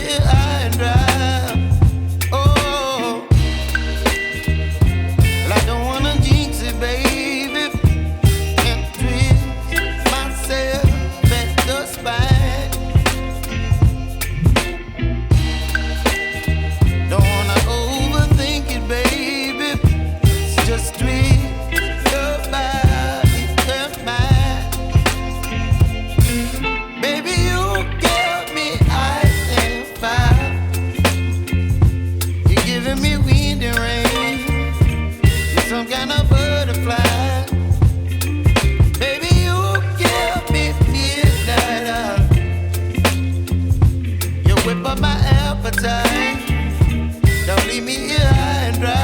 here high and dry. Oh, well, I don't wanna jinx it, baby, and twist myself at the spine. Don't wanna overthink it, baby. It's just twist your body and mine. Baby, you give me ice and fire. You're giving me wind and rain. You're some kind of butterfly. Baby, you give me midnight. You whip up my appetite. Don't leave me here high and dry.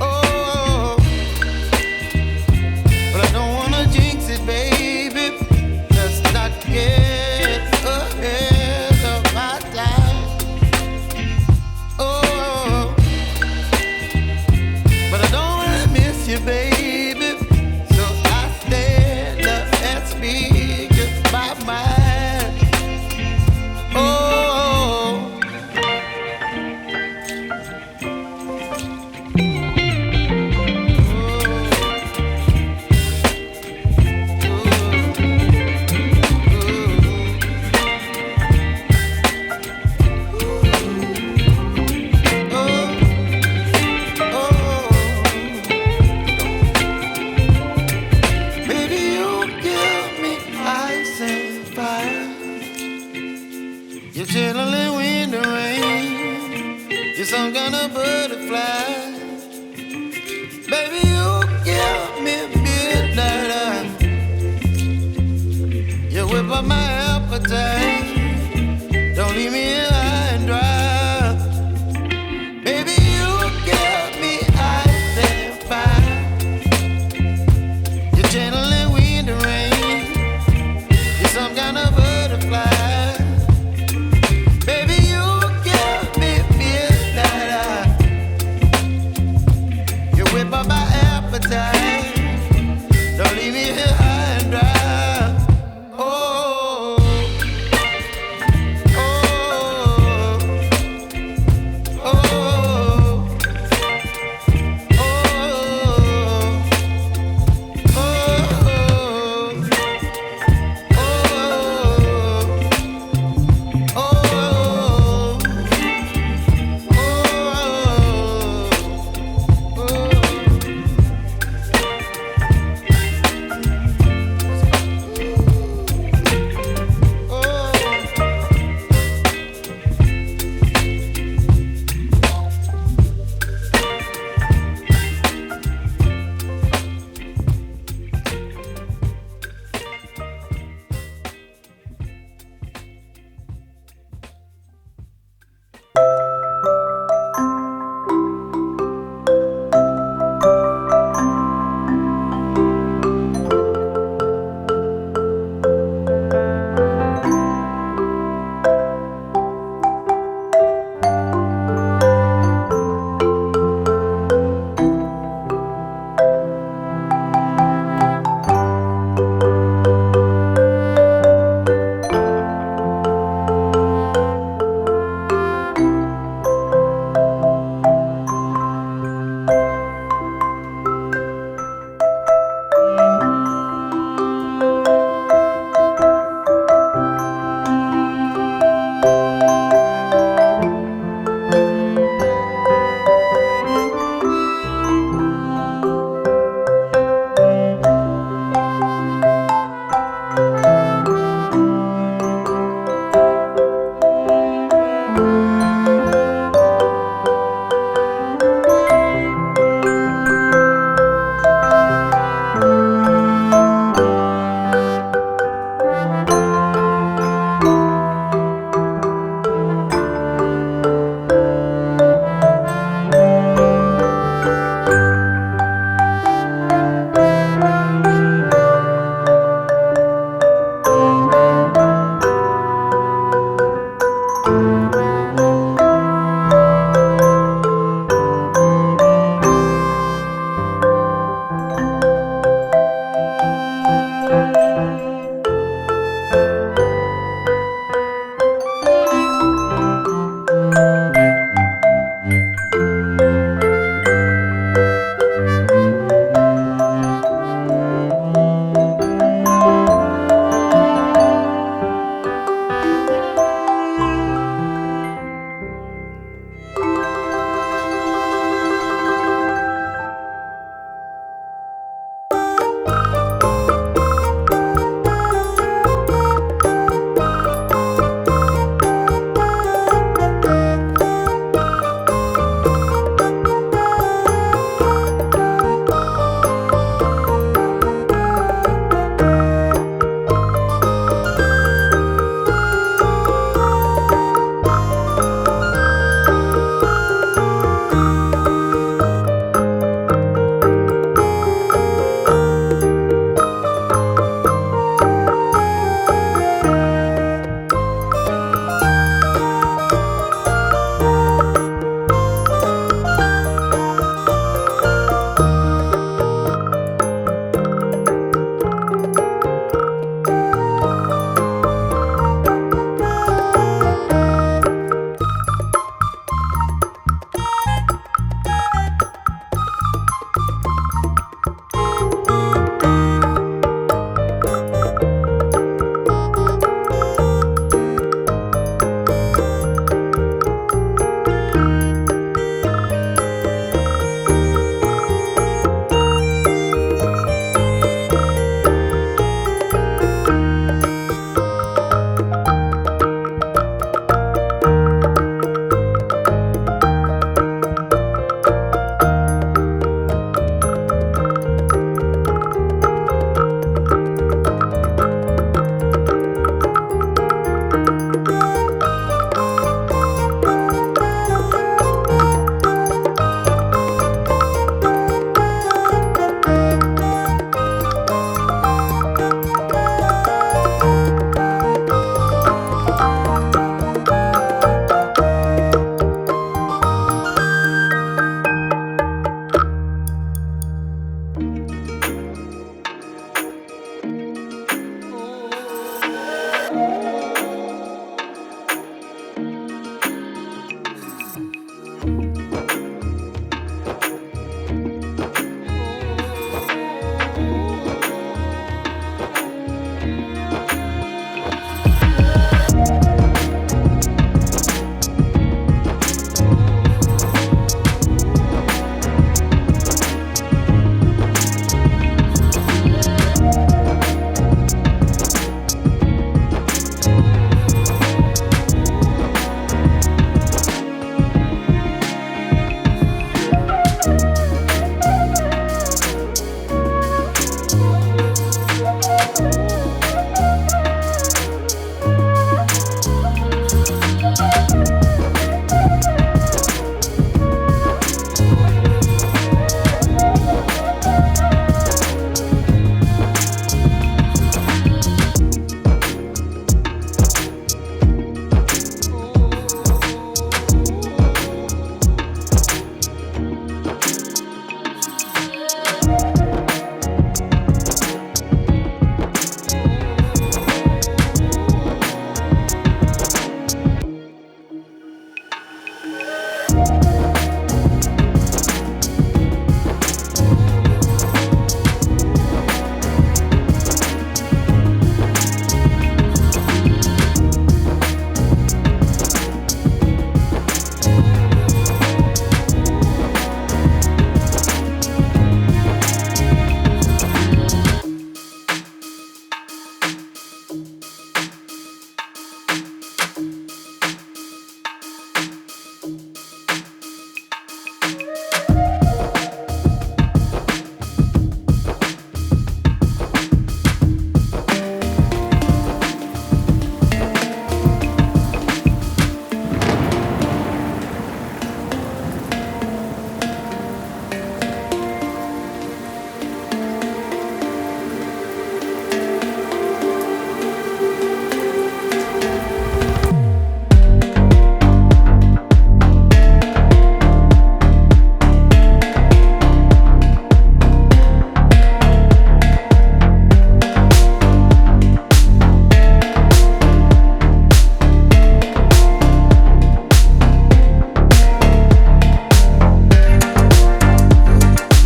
Oh, but I don't wanna jinx it, baby. Let's not get ahead of my time. Oh, but I don't wanna miss you, baby. So I stand up and speak my mind. Oh. Baby, you give me ice and fire. You're chilling wind and rain. You're some kind of butterfly. Baby, you give me midnight. You whip up my appetite.